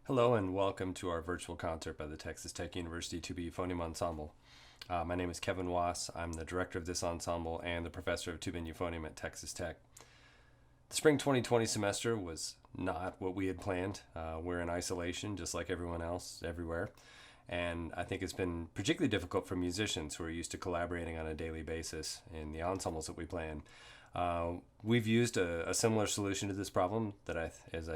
Hello and welcome to our virtual concert by the Texas Tech University Tuba-Euphonium Ensemble. My name is Kevin Wass. I'm the director of this ensemble and the professor of tuba and euphonium at Texas Tech. The spring 2020 semester was not what we had planned. We're in isolation just like everyone else everywhere. And I think it's been particularly difficult for musicians who are used to collaborating on a daily basis in the ensembles that we play in. We've used a similar solution to this problem that I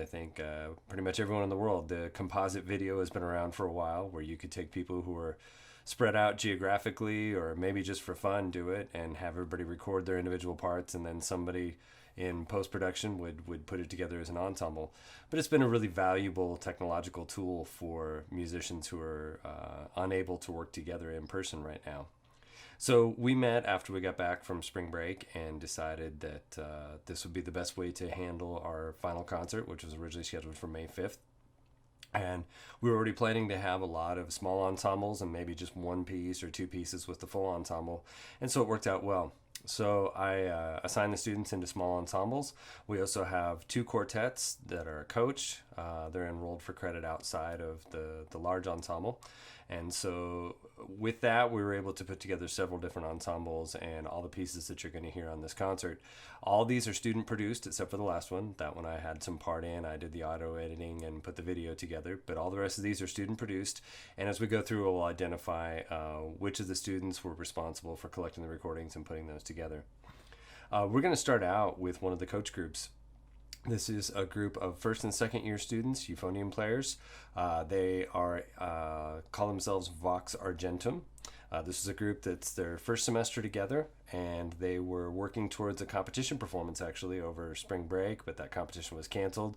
think pretty much everyone in the world. The composite video has been around for a while, where you could take people who are spread out geographically or maybe just for fun do it and have everybody record their individual parts, and then somebody in post-production would put it together as an ensemble. But it's been a really valuable technological tool for musicians who are unable to work together in person right now. So we met after we got back from spring break and decided that this would be the best way to handle our final concert, which was originally scheduled for May 5th. And we were already planning to have a lot of small ensembles and maybe just one piece or two pieces with the full ensemble. And so it worked out well. So I assigned the students into small ensembles. We also have two quartets that are coached. They're enrolled for credit outside of the large ensemble. And so with that, we were able to put together several different ensembles and all the pieces that you're going to hear on this concert. All these are student produced except for the last one. That one I had some part in. I did the auto editing and put the video together. But all the rest of these are student produced. And as we go through, we'll identify which of the students were responsible for collecting the recordings and putting those together. We're going to start out with one of the coach groups. This is a group of first and second year students, euphonium players. They are call themselves Vox Argentum. This is a group that's their first semester together, and they were working towards a competition performance actually over spring break, but that competition was canceled.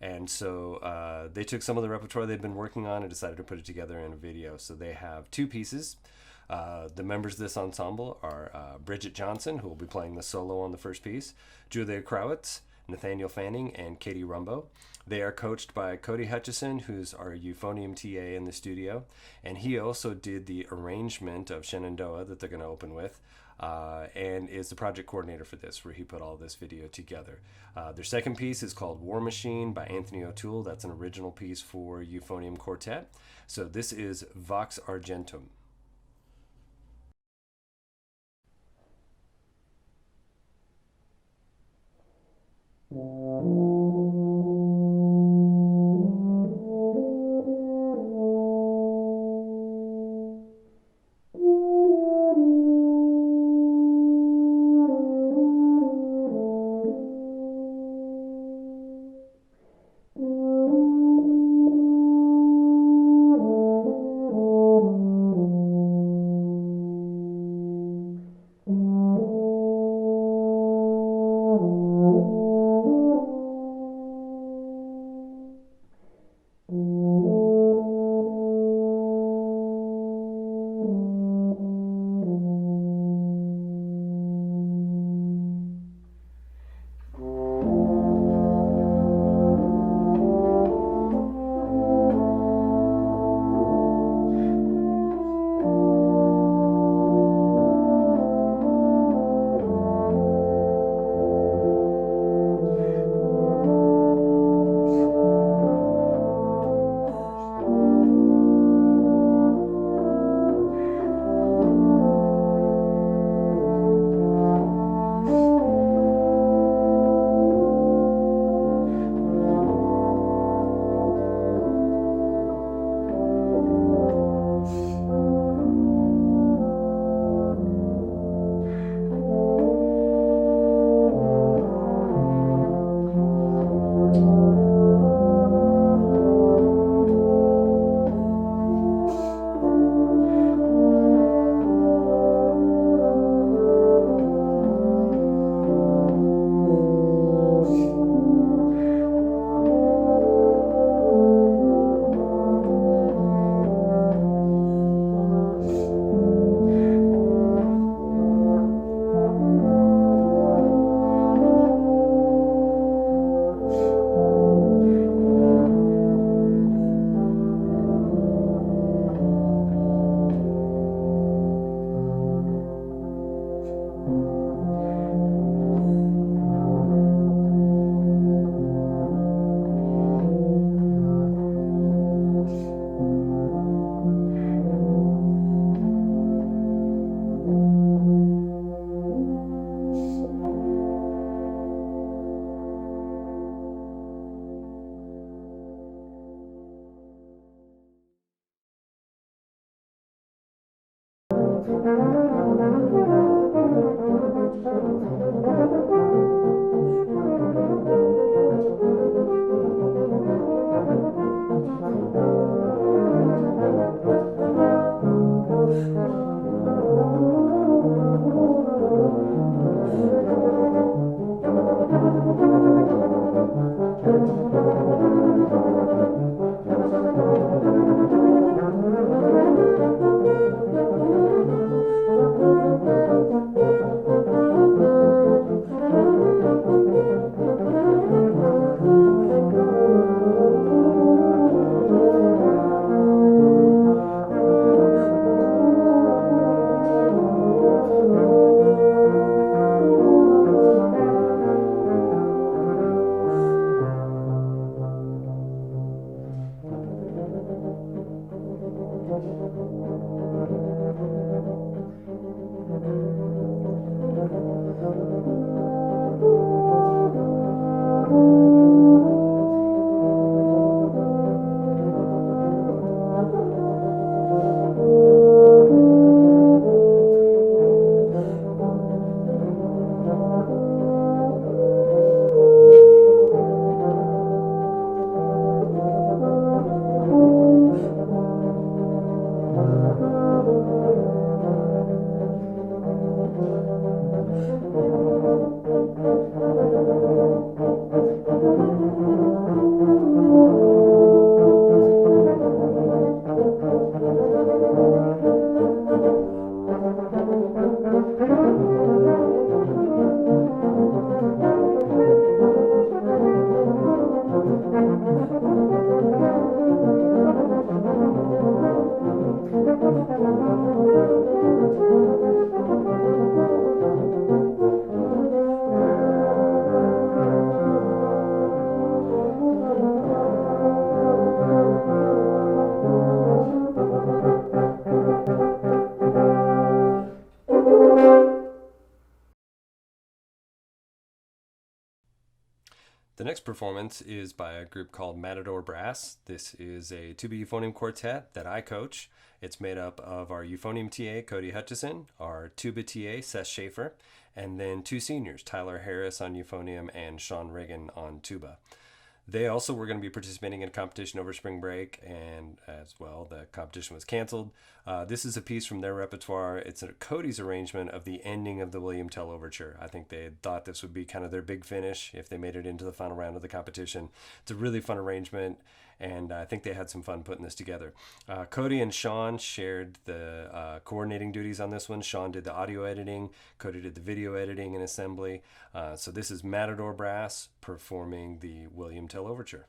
And so they took some of the repertoire they'd been working on and decided to put it together in a video. So they have two pieces. The members of this ensemble are Brigit Johnson, who will be playing the solo on the first piece, Julia Krawietz, Nathaniel Pfahning, and Katie Rumbo. They are coached by Cody Hutchison, who's our euphonium TA in the studio, and he also did the arrangement of Shenandoah that they're going to open with, and is the project coordinator for this, where he put all this video together. Their second piece is called War Machine by Anthony O'Toole. That's an original piece for euphonium quartet. So this is Vox Argentum. The next performance is by a group called Matador Brass. This is a Tuba-Euphonium quartet that I coach. It's made up of our euphonium TA, Cody Hutchison, our tuba TA, Seth Shaffer, and then two seniors, Tyler Harris on euphonium and Sean Riggen on tuba. They also were going to be participating in a competition over spring break, and as well, the competition was canceled. This is a piece from their repertoire. It's Cody's arrangement of the ending of the William Tell Overture. I think they had thought this would be kind of their big finish if they made it into the final round of the competition. It's a really fun arrangement, and I think they had some fun putting this together. Cody and Sean shared the coordinating duties on this one. Sean did the audio editing. Cody did the video editing and assembly. So this is Matador Brass performing the William Tell Overture.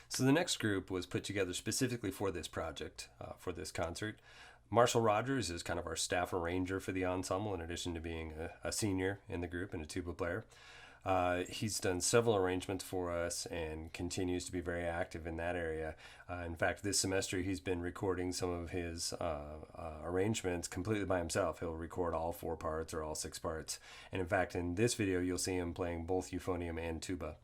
So the next group was put together specifically for this project, for this concert. Marshall Rogers is kind of our staff arranger for the ensemble, in addition to being a senior in the group and a tuba player. He's done several arrangements for us and continues to be very active in that area. In fact, this semester he's been recording some of his arrangements completely by himself. He'll record all 4 parts or all 6 parts. And in fact, in this video, you'll see him playing both euphonium and tuba.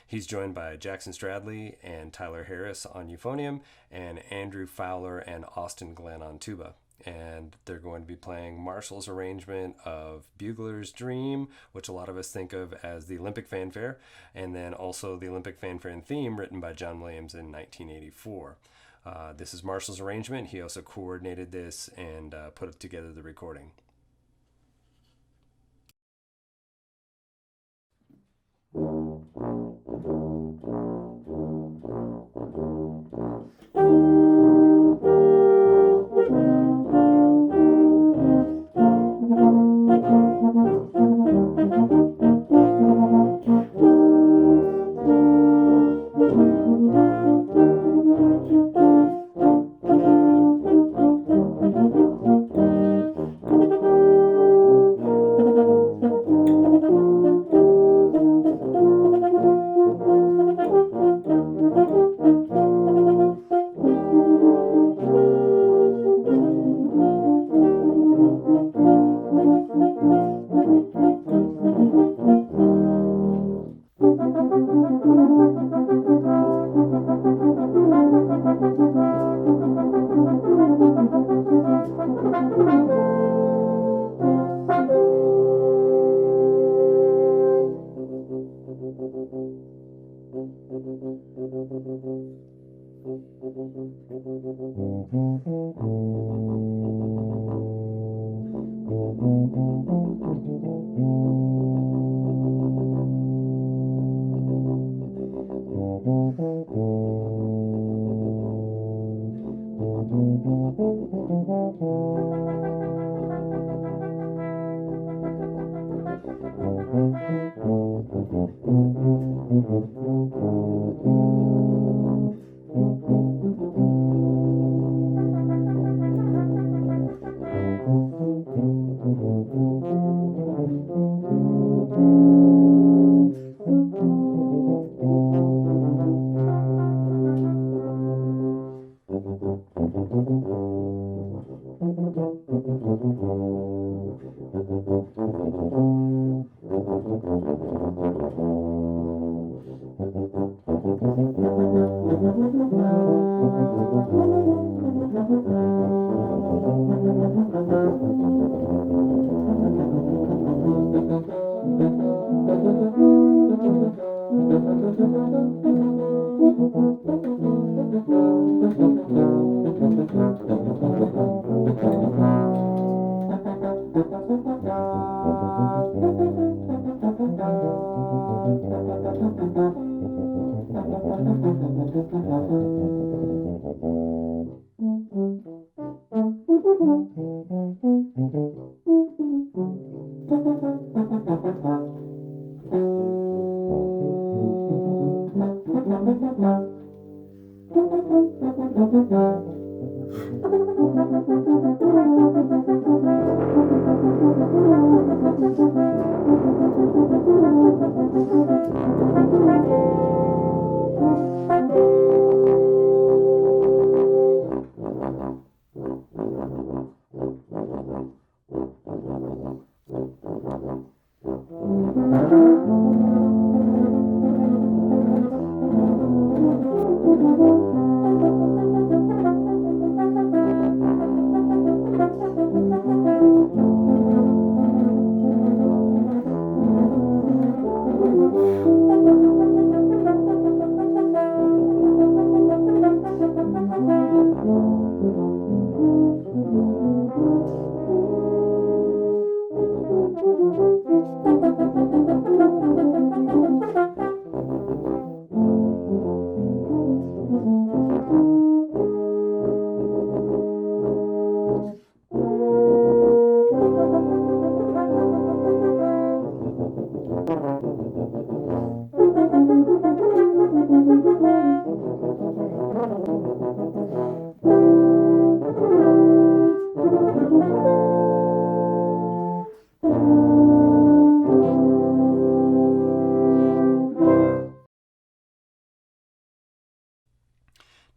He's joined by Jackson Stradley and Tyler Harris on euphonium, and Andrew Fowler and Austin Glenn on tuba. And they're going to be playing Marshall's arrangement of Bugler's Dream, which a lot of us think of as the Olympic Fanfare, and then also the Olympic Fanfare and Theme written by John Williams in 1984. This is Marshall's arrangement. He also coordinated this and put together the recording.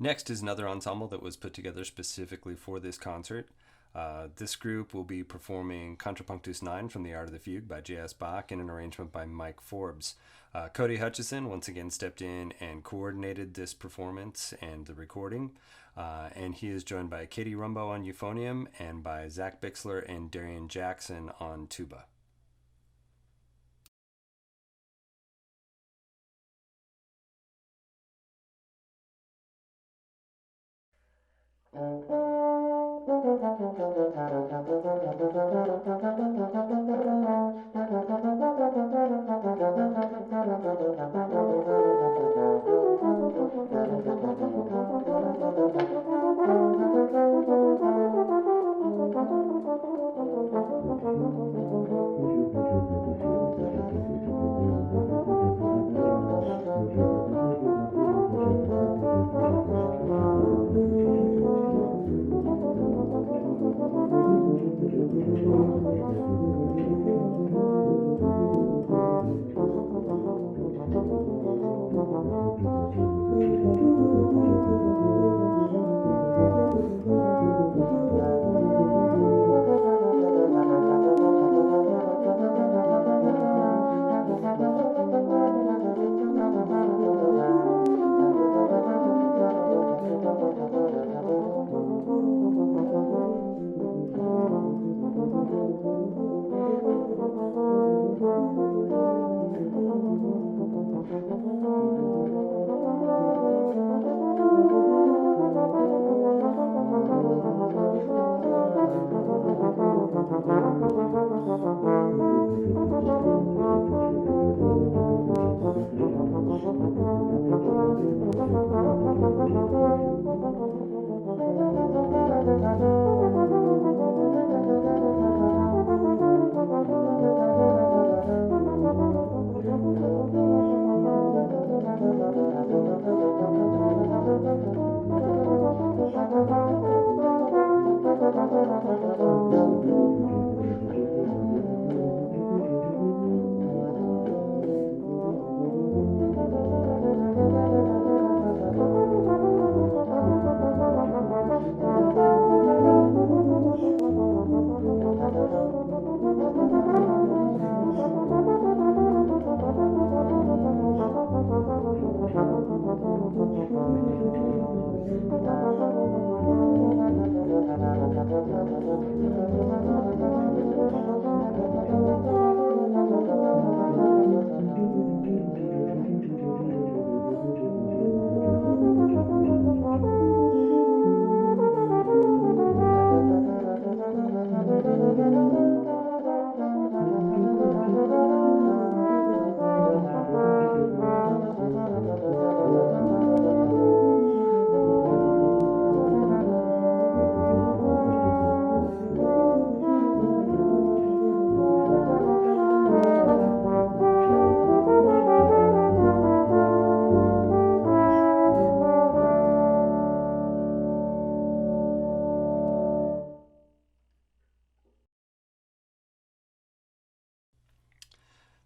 Next is another ensemble that was put together specifically for this concert. This group will be performing Contrapunctus IX from the Art of the Fugue by J.S. Bach in an arrangement by Mike Forbes. Cody Hutchison once again stepped in and coordinated this performance and the recording, and he is joined by Katie Rumbo on euphonium and by Zach Bixler and Darian Jackson on tuba.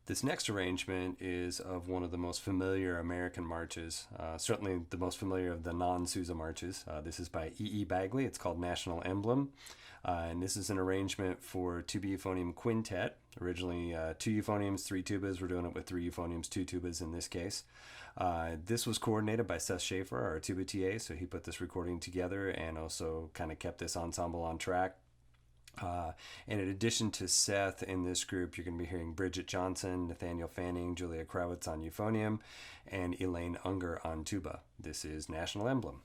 This next arrangement is of one of the most familiar American marches, certainly the most familiar of the non-Sousa marches. This is by E.E. Bagley. It's called National Emblem, and this is an arrangement for Tuba-Euphonium quintet. Originally 2 euphoniums, 3 tubas. We're doing it with 3 euphoniums, 2 tubas in this case. This was coordinated by Seth Shaffer, our tuba TA, so he put this recording together and also kind of kept this ensemble on track. And in addition to Seth in this group, you're going to be hearing Brigit Johnson, Nathaniel Pfahning, Julia Krawietz on euphonium, and Elaine Unger on tuba. This is National Emblem.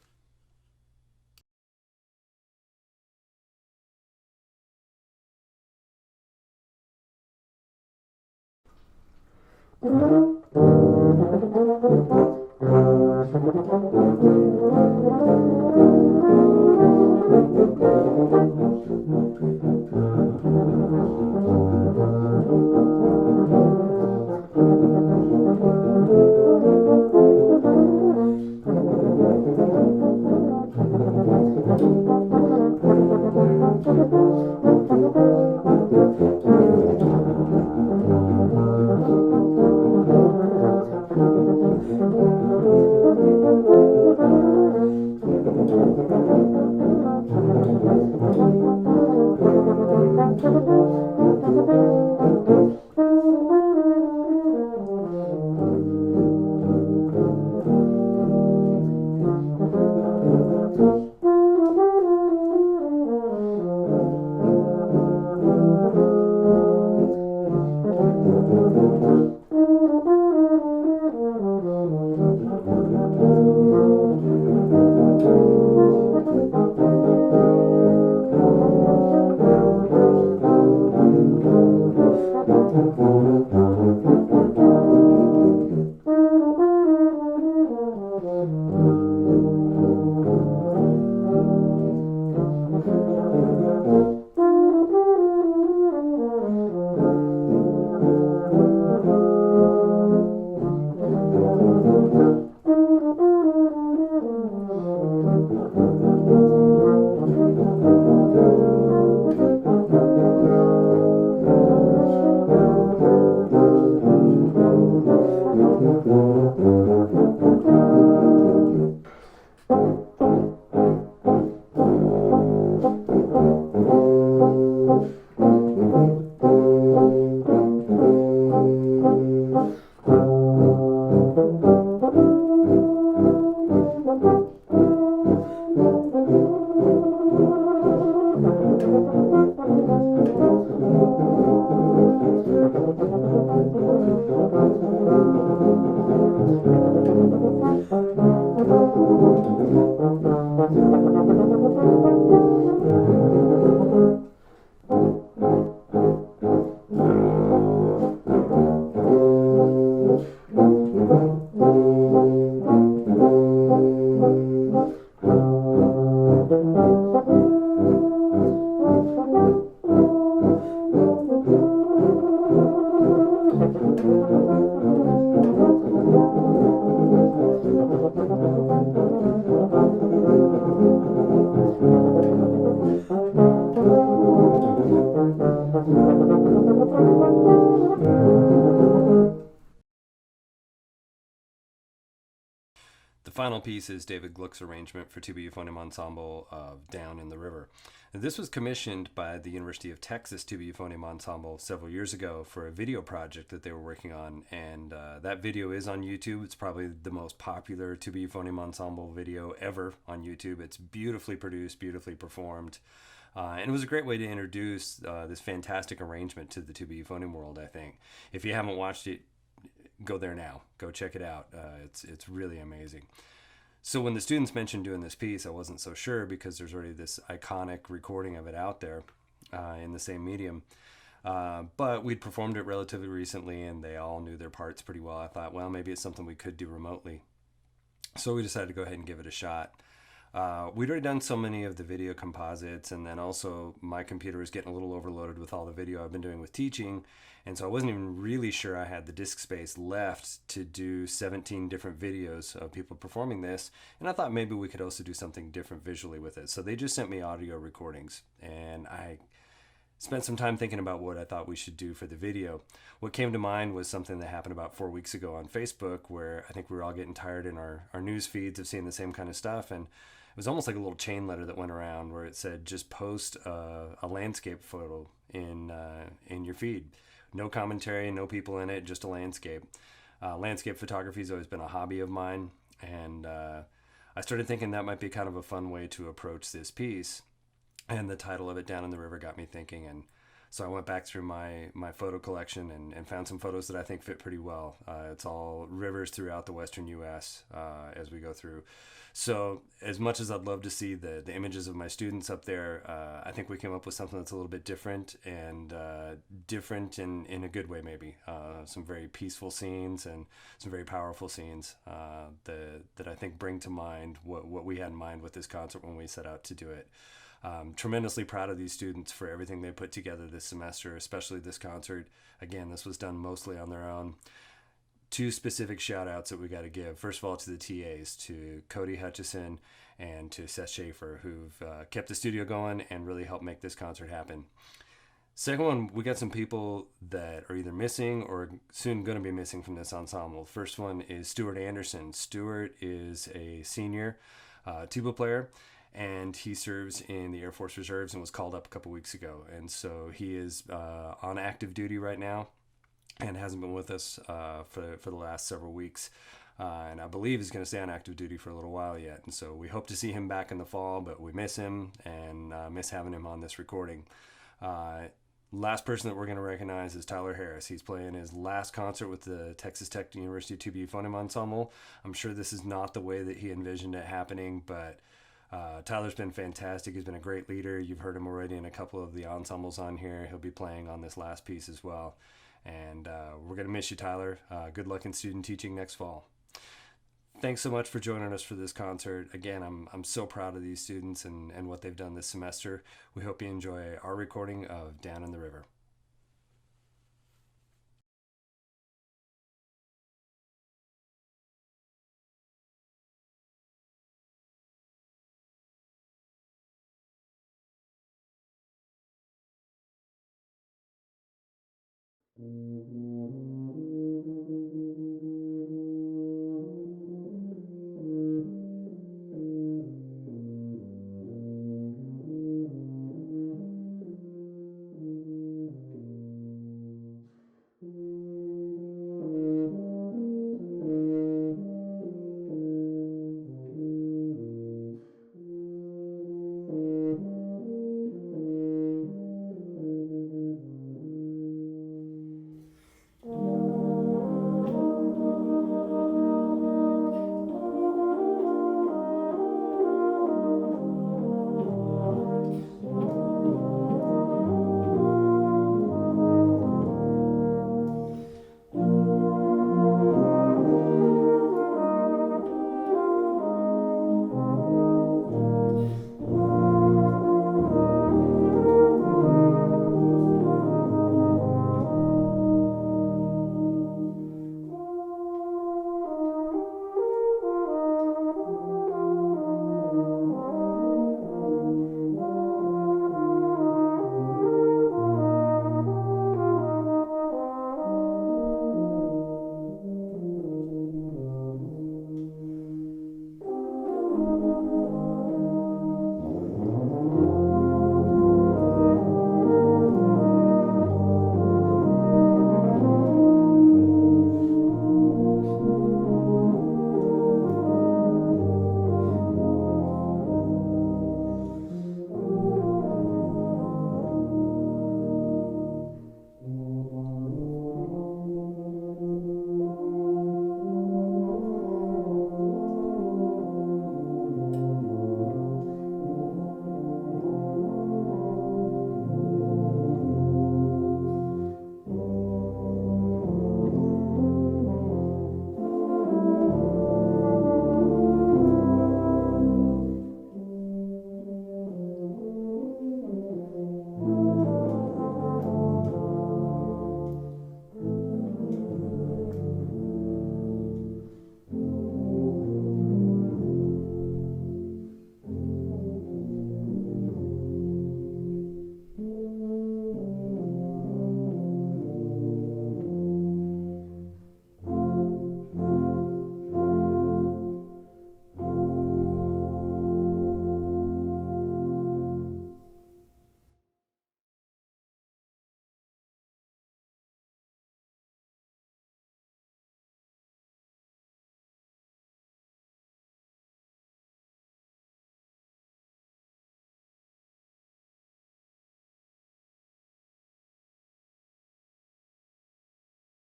The final piece is David Gluck's arrangement for Tuba-Euphonium Ensemble of Down in the River. And this was commissioned by the University of Texas Tuba-Euphonium Ensemble several years ago for a video project that they were working on, and that video is on YouTube. It's probably the most popular Tuba-Euphonium Ensemble video ever on YouTube. It's beautifully produced, beautifully performed, and it was a great way to introduce this fantastic arrangement to the Tuba-Euphonium world, I think. If you haven't watched it, go there now. Go check it out. It's really amazing. So when the students mentioned doing this piece, I wasn't so sure because there's already this iconic recording of it out there in the same medium. But we'd performed it relatively recently and they all knew their parts pretty well. I thought, well, maybe it's something we could do remotely. So we decided to go ahead and give it a shot. We'd already done so many of the video composites, and then also my computer was getting a little overloaded with all the video I've been doing with teaching, and so I wasn't even really sure I had the disk space left to do 17 different videos of people performing this, and I thought maybe we could also do something different visually with it. So they just sent me audio recordings, and I spent some time thinking about what I thought we should do for the video. What came to mind was something that happened about 4 weeks ago on Facebook, where I think we were all getting tired in our news feeds of seeing the same kind of stuff, and it was almost like a little chain letter that went around where it said, just post a landscape photo in your feed. No commentary, no people in it, just a landscape. Landscape photography has always been a hobby of mine, and I started thinking that might be kind of a fun way to approach this piece. And the title of it, Down in the River, got me thinking, and so I went back through my photo collection and found some photos that I think fit pretty well. It's all rivers throughout the western U.S. As we go through. So as much as I'd love to see the images of my students up there, I think we came up with something that's a little bit different, and different in a good way maybe. Some very peaceful scenes and some very powerful scenes that I think bring to mind what we had in mind with this concert when we set out to do it. Tremendously proud of these students for everything they put together this semester, especially this concert. Again, this was done mostly on their own. Two specific shout outs that we got to give. First of all, to the TAs, to Cody Hutchison and to Seth Shaffer, who've kept the studio going and really helped make this concert happen. Second one, we got some people that are either missing or soon going to be missing from this ensemble. First one is Stuart Anderson. Stuart is a senior tuba player, and he serves in the Air Force Reserves and was called up a couple weeks ago. And so he is on active duty right now and hasn't been with us for the last several weeks. And I believe he's going to stay on active duty for a little while yet. And so we hope to see him back in the fall, but we miss him and miss having him on this recording. Last person that we're going to recognize is Tyler Harris. He's playing his last concert with the Texas Tech University Tuba Euph Ensemble. I'm sure this is not the way that he envisioned it happening, but Tyler's been fantastic. He's been a great leader. You've heard him already in a couple of the ensembles on here. He'll be playing on this last piece as well. And we're going to miss you, Tyler. Good luck in student teaching next fall. Thanks so much for joining us for this concert. Again, I'm so proud of these students and what they've done this semester. We hope you enjoy our recording of Down in the River.